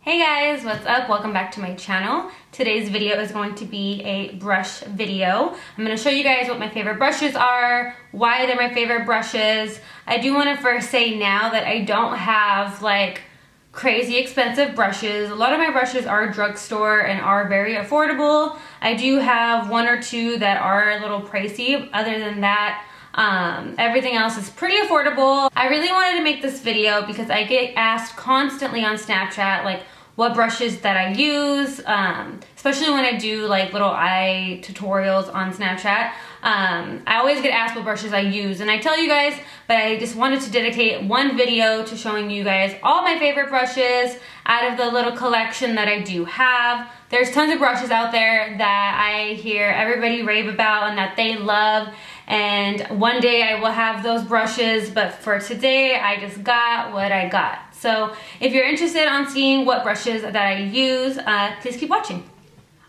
Hey guys, what's up? Welcome back to my channel. Today's video is going to be a brush video. I'm going to show you guys what my favorite brushes are, why they're my favorite brushes. I do want to first say now that I don't have like crazy expensive brushes. A lot of my brushes are drugstore and are very affordable. I do have one or two that are a little pricey. Other than that, everything else is pretty affordable. I really wanted to make this video because I get asked constantly on Snapchat like what brushes that I use, especially when I do like little eye tutorials on Snapchat. I always get asked what brushes I use, and I tell you guys, but I just wanted to dedicate one video to showing you guys all my favorite brushes out of the little collection that I do have. There's tons of brushes out there that I hear everybody rave about and that they love, and one day I will have those brushes, but for today I just got what I got. So if you're interested on seeing what brushes that I use, please keep watching.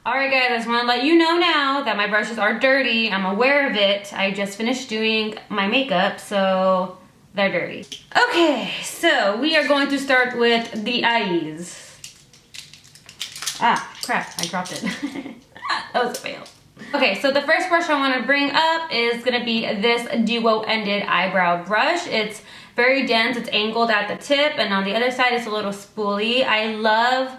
Alright guys, I just want to let you know now that my brushes are dirty. I'm aware of it. I just finished doing my makeup, so they're dirty. Okay, so we are going to start with the eyes. Ah, crap, I dropped it. That was a fail. Okay, so the first brush I want to bring up is going to be this duo-ended eyebrow brush. It's very dense, it's angled at the tip, and on the other side it's a little spoolie. I love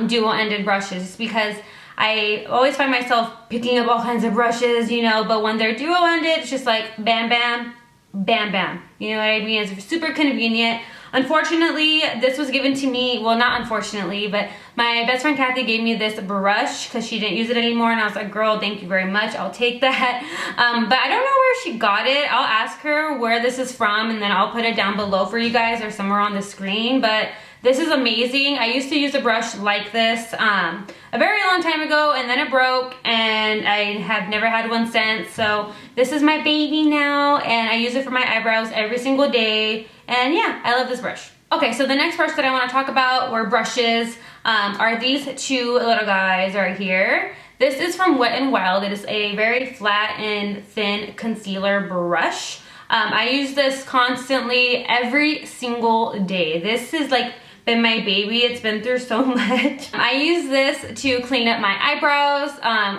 duo-ended brushes because I always find myself picking up all kinds of brushes, you know, but when they're duo-ended, it's just like bam, bam, bam, bam. You know what I mean? It's super convenient. Unfortunately, this was given to me, well, not unfortunately, but my best friend Kathy gave me this brush because she didn't use it anymore, and I was like, girl, thank you very much, I'll take that. But I don't know where she got it. I'll ask her where this is from, and then I'll put it down below for you guys or somewhere on the screen. But this is amazing. I used to use a brush like this a very long time ago, and then it broke, and I have never had one since. So this is my baby now, and I use it for my eyebrows every single day. And yeah, I love this brush. Okay, so the next brush that I want to talk about or brushes are these two little guys right here. This is from Wet n Wild. It is a very flat and thin concealer brush. I use this constantly every single day. This is like been my baby. It's been through so much. I use this to clean up my eyebrows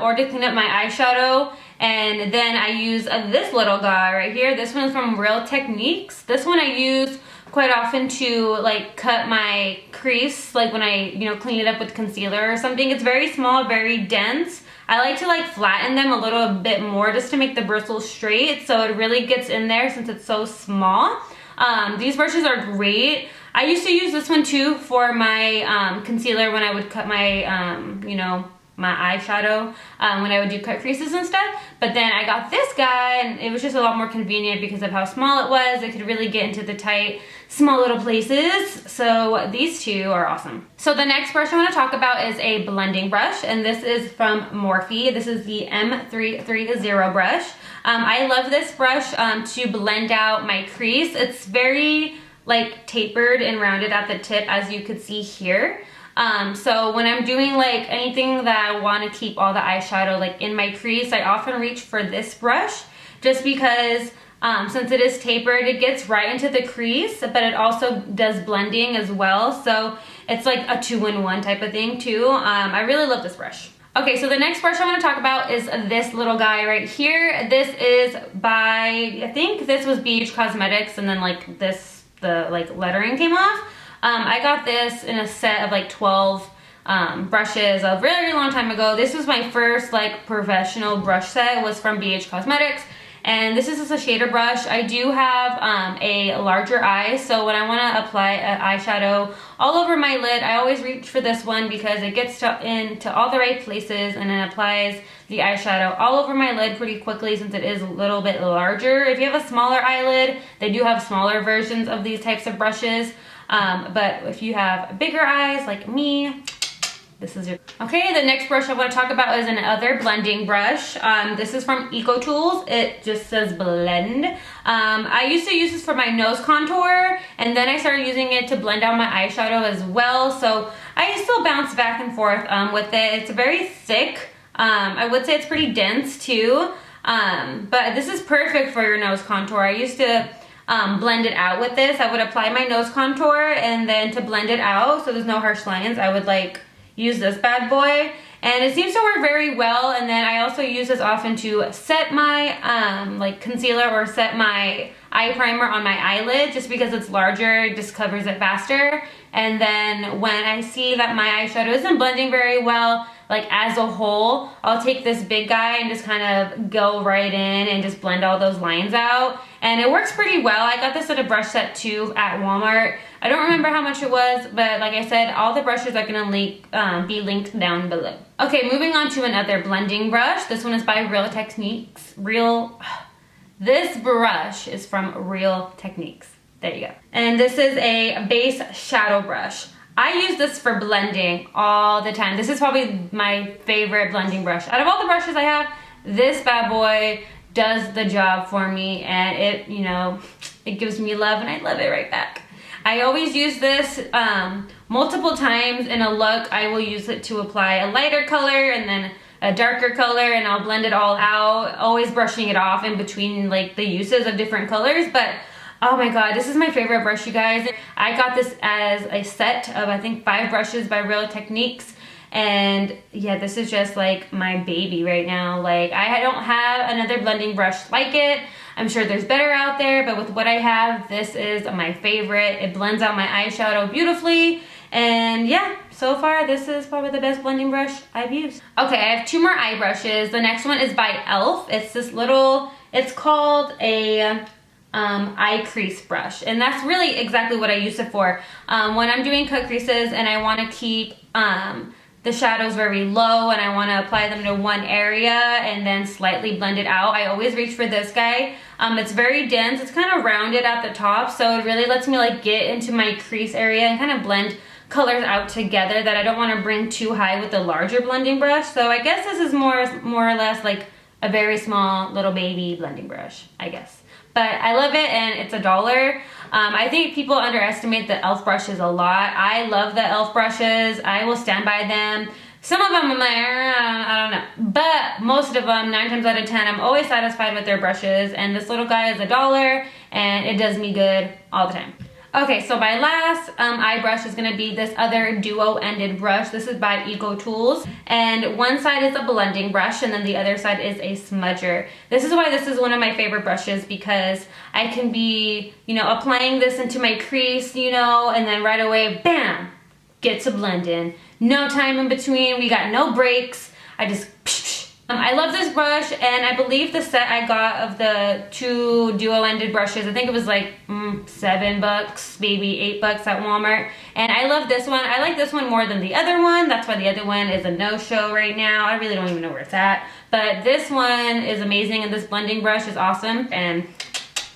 or to clean up my eyeshadow. And then I use this little guy right here. This one's from Real Techniques. This one I use quite often to like cut my crease, like when I, you know, clean it up with concealer or something. It's very small, very dense. I like to like flatten them a little bit more just to make the bristles straight, so it really gets in there since it's so small. These brushes are great. I used to use this one too for my concealer when I would cut my, you know, my eyeshadow when I would do cut creases and stuff. But then I got this guy, and it was just a lot more convenient because of how small it was. It could really get into the tight, small little places. So these two are awesome. So the next brush I want to talk about is a blending brush, and this is from Morphe. This is the M330 brush. I love this brush to blend out my crease. It's very like tapered and rounded at the tip, as you could see here. So when I'm doing like anything that I want to keep all the eyeshadow like in my crease, I often reach for this brush just because since it is tapered, it gets right into the crease, but it also does blending as well. So it's like a 2-in-1 type of thing too. I really love this brush. Okay, so the next brush I want to talk about is this little guy right here. This is by, I think this was BH Cosmetics, and then like this, the like lettering came off. I got this in a set of like 12 brushes a very long time ago. This was my first like professional brush set. It was from BH Cosmetics, and this is just a shader brush. I do have a larger eye, so when I want to apply an eyeshadow all over my lid, I always reach for this one because it gets into all the right places and it applies the eyeshadow all over my lid pretty quickly since it is a little bit larger. If you have a smaller eyelid, they do have smaller versions of these types of brushes. But if you have bigger eyes like me, this is your... Okay, the next brush I want to talk about is another blending brush. This is from Eco Tools. It just says blend. I used to use this for my nose contour, and then I started using it to blend out my eyeshadow as well. So I still bounce back and forth with it. It's very thick. I would say it's pretty dense too. But this is perfect for your nose contour. I used to blend it out with this. I would apply my nose contour, and then to blend it out so there's no harsh lines, I would like use this bad boy. And it seems to work very well. And then I also use this often to set my like concealer or set my eye primer on my eyelid, just because it's larger, it just covers it faster. And then when I see that my eyeshadow isn't blending very well, like as a whole, I'll take this big guy and just kind of go right in and just blend all those lines out. And it works pretty well. I got this at a brush set too at Walmart. I don't remember how much it was, but like I said, all the brushes are gonna be linked down below. Okay, moving on to another blending brush. This one is by Real Techniques. This brush is from Real Techniques. There you go. And this is a base shadow brush. I use this for blending all the time. This is probably my favorite blending brush. Out of all the brushes I have, this bad boy does the job for me, and it, you know, it gives me love and I love it right back. I always use this multiple times in a look. I will use it to apply a lighter color and then a darker color, and I'll blend it all out, always brushing it off in between like the uses of different colors. But oh my god, this is my favorite brush, you guys. I got this as a set of, I think, 5 brushes by Real Techniques. And yeah, this is just like my baby right now. Like, I don't have another blending brush like it. I'm sure there's better out there, but with what I have, this is my favorite. It blends out my eyeshadow beautifully. And yeah, so far, this is probably the best blending brush I've used. Okay, I have 2 more eye brushes. The next one is by e.l.f. It's this little, it's called a eye crease brush, and that's really exactly what I use it for. When I'm doing cut creases and I want to keep the shadows very low and I want to apply them to one area and then slightly blend it out, I always reach for this guy. It's very dense, it's kind of rounded at the top, so it really lets me like get into my crease area and kind of blend colors out together that I don't want to bring too high with the larger blending brush. So I guess this is more or less like a very small little baby blending brush, I guess. But I love it, and it's $1. I think people underestimate the e.l.f. brushes a lot. I love the e.l.f. brushes. I will stand by them. Some of them I'm like, I don't know. But most of them, 9 times out of 10, I'm always satisfied with their brushes. And this little guy is $1, and it does me good all the time. Okay, so my last eye brush is gonna be this other duo-ended brush. This is by Eco Tools, and one side is a blending brush and then the other side is a smudger. This is why this is one of my favorite brushes, because I can be, you know, applying this into my crease, you know, and then right away, bam, get to blending. No time in between, we got no breaks. I just I love this brush, and I believe the set I got of the 2 duo-ended brushes, I think it was like $7, maybe $8 at Walmart. And I love this one. I like this one more than the other one. That's why the other one is a no-show right now. I really don't even know where it's at. But this one is amazing, and this blending brush is awesome, and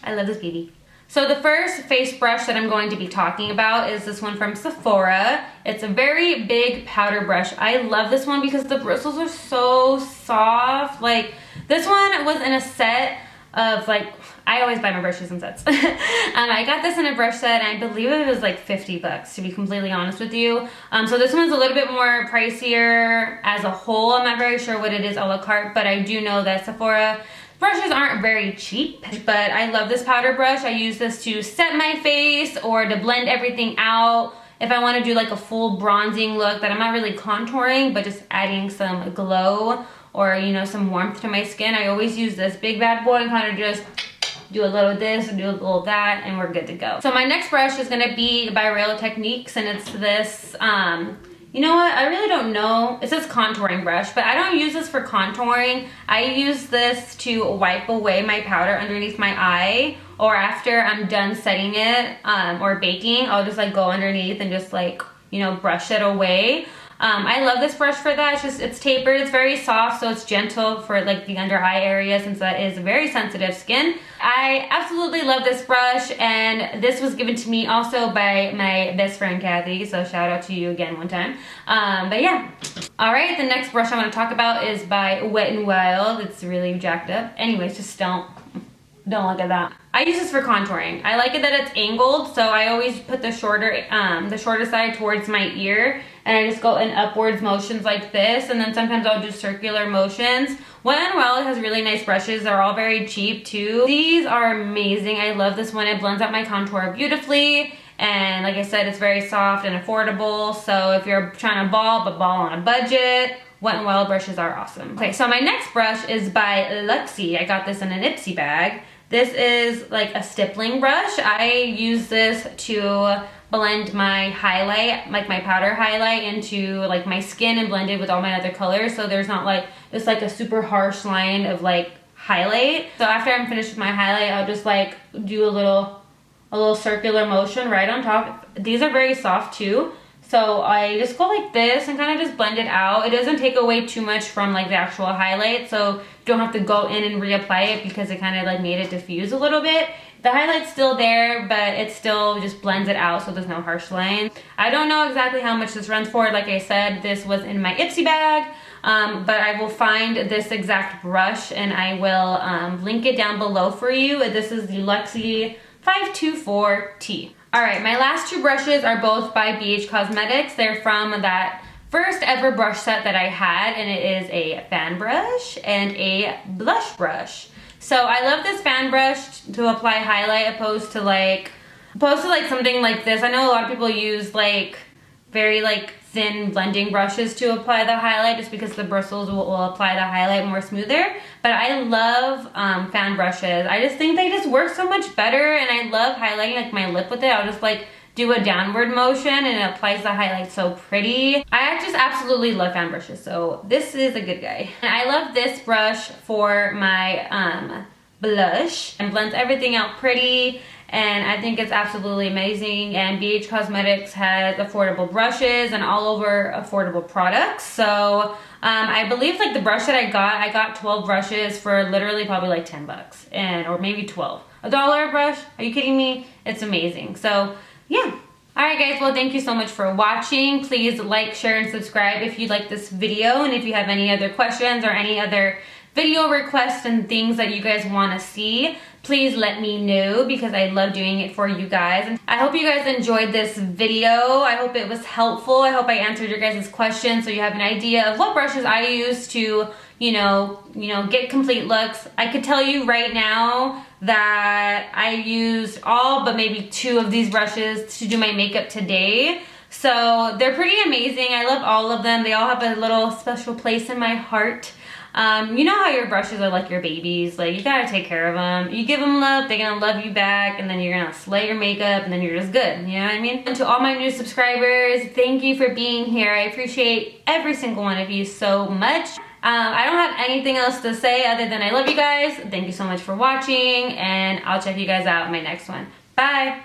I love this baby. So the first face brush that I'm going to be talking about is this one from Sephora. It's a very big powder brush. I love this one because the bristles are so soft. Like, this one was in a set of, like, I always buy my brushes in sets. I got this in a brush set, and I believe it was like $50, to be completely honest with you. So this one's a little bit more pricier as a whole. I'm not very sure what it is a la carte, but I do know that Sephora brushes aren't very cheap, but I love this powder brush. I use this to set my face or to blend everything out. If I want to do like a full bronzing look that I'm not really contouring, but just adding some glow or, you know, some warmth to my skin, I always use this big bad boy and kind of just do a little of this and do a little of that, and we're good to go. So my next brush is going to be by Real Techniques, and it's this, you know what, I really don't know. It says contouring brush, but I don't use this for contouring. I use this to wipe away my powder underneath my eye, or after I'm done setting it or baking, I'll just like go underneath and just like, you know, brush it away. I love this brush for that. It's tapered, it's very soft, so it's gentle for like the under eye area, since that is very sensitive skin. I absolutely love this brush, and this was given to me also by my best friend Kathy, so shout out to you again one time. But yeah. Alright, the next brush I want to talk about is by Wet n Wild. It's really jacked up. Anyways, just don't. Don't look at that. I use this for contouring. I like it that it's angled, so I always put the shorter side towards my ear, and I just go in upwards motions like this, and then sometimes I'll do circular motions. Wet n Wild has really nice brushes. They're all very cheap too. These are amazing. I love this one. It blends out my contour beautifully, and like I said, it's very soft and affordable. So if you're trying to ball, but ball on a budget, Wet n Wild brushes are awesome. Okay, so my next brush is by Luxie. I got this in an Ipsy bag. This is like a stippling brush. I use this to blend my highlight, like my powder highlight, into like my skin and blend it with all my other colors, so there's not like just like a super harsh line of like highlight. So after I'm finished with my highlight, I'll just like do a little circular motion right on top. These are very soft too. So I just go like this and kind of just blend it out. It doesn't take away too much from like the actual highlight, so you don't have to go in and reapply it because it kind of like made it diffuse a little bit. The highlight's still there, but it still just blends it out so there's no harsh lines. I don't know exactly how much this runs for. Like I said, this was in my Ipsy bag, but I will find this exact brush and I will link it down below for you. This is the Luxie 524T. Alright, my last two brushes are both by BH Cosmetics. They're from that first ever brush set that I had, and it is a fan brush and a blush brush. So I love this fan brush to apply highlight opposed to like something like this. I know a lot of people use like very like thin blending brushes to apply the highlight just because the bristles will apply the highlight more smoother. But I love fan brushes. I just think they just work so much better, and I love highlighting like my lip with it. I'll just like do a downward motion and it applies the highlight so pretty. I just absolutely love fan brushes, so this is a good guy. And I love this brush for my blush and blends everything out pretty, and I think it's absolutely amazing. And BH Cosmetics has affordable brushes and all over affordable products. So I believe like the brush that I got 12 brushes for literally probably like 10 bucks, or maybe 12. $1 a brush? Are you kidding me? It's amazing. So yeah. Alright guys, well thank you so much for watching. Please like, share, and subscribe if you like this video, and if you have any other questions or any other video requests and things that you guys want to see, please let me know because I love doing it for you guys. And I hope you guys enjoyed this video. I hope it was helpful. I hope I answered your guys' questions so you have an idea of what brushes I use to, you know, get complete looks. I could tell you right now that I used all but maybe 2 of these brushes to do my makeup today. So they're pretty amazing. I love all of them. They all have a little special place in my heart. You know how your brushes are like your babies, like you gotta take care of them. You give them love, they're gonna love you back, and then you're gonna slay your makeup, and then you're just good, you know what I mean? And to all my new subscribers, thank you for being here. I appreciate every single one of you so much. I don't have anything else to say other than I love you guys. Thank you so much for watching, and I'll check you guys out in my next one. Bye!